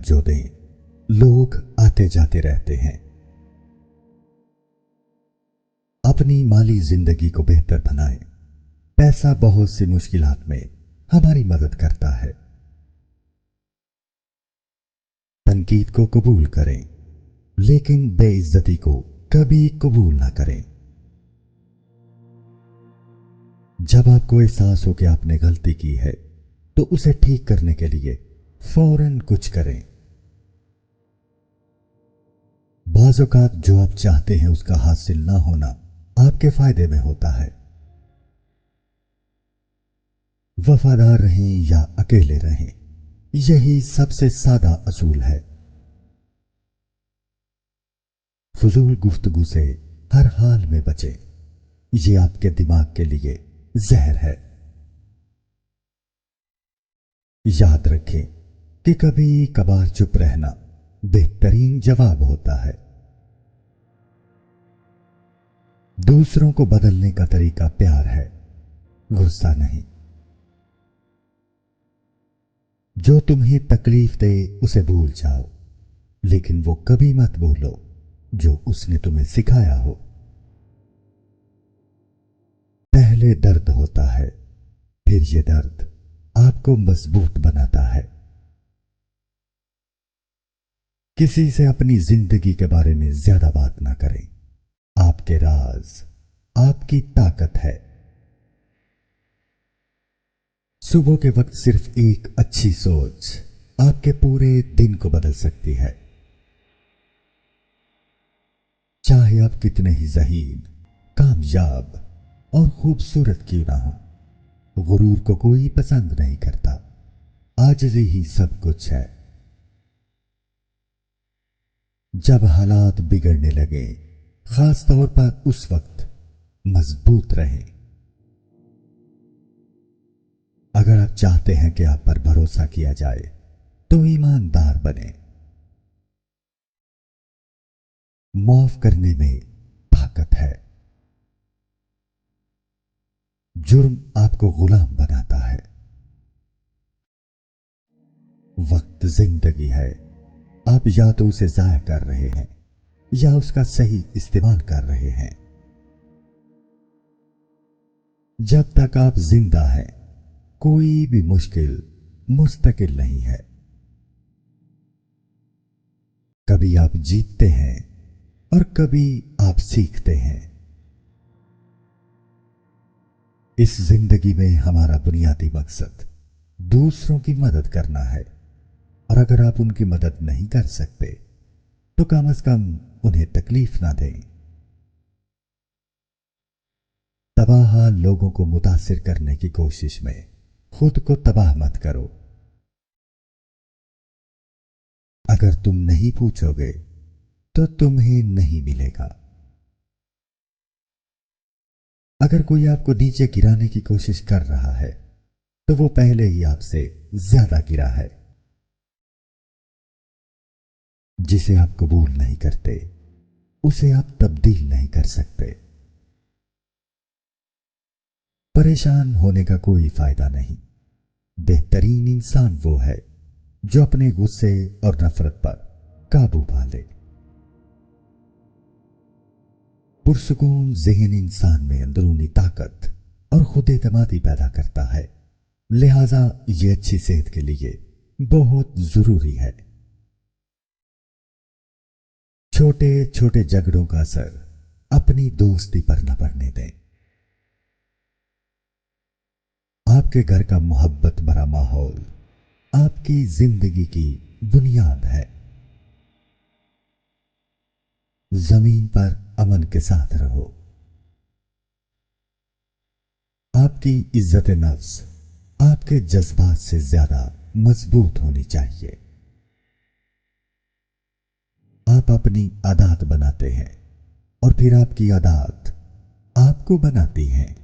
तवज्जो दें। लोग आते जाते रहते हैं। अपनी माली जिंदगी को बेहतर बनाएं। पैसा बहुत सी मुश्किलात में हमारी मदद करता है। तनकीद को कबूल करें, लेकिन बेइज्जती को कभी कबूल ना करें। जब आपको एहसास हो कि आपने गलती की है तो उसे ठीक करने के लिए फौरन कुछ करें। बाज़ औक़ात जो आप चाहते हैं उसका हासिल ना होना आपके फायदे में होता है। वफादार रहें या अकेले रहें, यही सबसे सादा असूल है। फजूल गुफ्तगू से हर हाल में बचें। ये आपके दिमाग के लिए जहर है। याद रखें कि कभी कभार चुप रहना बेहतरीन जवाब होता है। दूसरों को बदलने का तरीका प्यार है, गुस्सा नहीं। जो तुम्हें तकलीफ दे उसे भूल जाओ, लेकिन वो कभी मत भूलो जो उसने तुम्हें सिखाया हो। पहले दर्द होता है, फिर ये दर्द आपको मजबूत बनाता है। किसी से अपनी जिंदगी के बारे में ज्यादा बात ना करें। आपके राज आपकी ताकत है। सुबह के वक्त सिर्फ एक अच्छी सोच आपके पूरे दिन को बदल सकती है। चाहे आप कितने ही ज़हीन, कामयाब और खूबसूरत क्यों ना हो, गुरूर को कोई पसंद नहीं करता। आजिज़ी ही सब कुछ है। जब हालात बिगड़ने लगे, खास तौर पर उस वक्त मजबूत रहें। अगर आप चाहते हैं कि आप पर भरोसा किया जाए तो ईमानदार बने। माफ करने में ताकत है। जुर्म आपको गुलाम बनाता है। वक्त जिंदगी है, आप या तो उसे जाया कर रहे हैं या उसका सही इस्तेमाल कर रहे हैं। जब तक आप जिंदा हैं, कोई भी मुश्किल मुस्तकिल नहीं है। कभी आप जीतते हैं और कभी आप सीखते हैं। इस जिंदगी में हमारा बुनियादी मकसद दूसरों की मदद करना है, और अगर आप उनकी मदद नहीं कर सकते तो कम से कम उन्हें तकलीफ ना दें। तबाह लोगों को मुतासिर करने की कोशिश में खुद को तबाह मत करो। अगर तुम नहीं पूछोगे तो तुम्हें नहीं मिलेगा। अगर कोई आपको नीचे गिराने की कोशिश कर रहा है तो वो पहले ही आपसे ज्यादा गिरा है। जिसे आप कबूल नहीं करते उसे आप तब्दील नहीं कर सकते। परेशान होने का कोई फायदा नहीं। बेहतरीन इंसान वो है जो अपने गुस्से और नफरत पर काबू पा ले। पुरसुकून ज़हन इंसान में अंदरूनी ताकत और खुद एतमादी पैदा करता है। लिहाजा ये अच्छी सेहत के लिए बहुत जरूरी है। छोटे छोटे झगड़ों का असर अपनी दोस्ती पर न पड़ने दें। आपके घर का मोहब्बत भरा माहौल आपकी जिंदगी की बुनियाद है। जमीन पर अमन के साथ रहो। आपकी इज्जत नफ्स आपके जज्बात से ज्यादा मजबूत होनी चाहिए। आप अपनी आदत बनाते हैं और फिर आपकी आदत आपको बनाती है।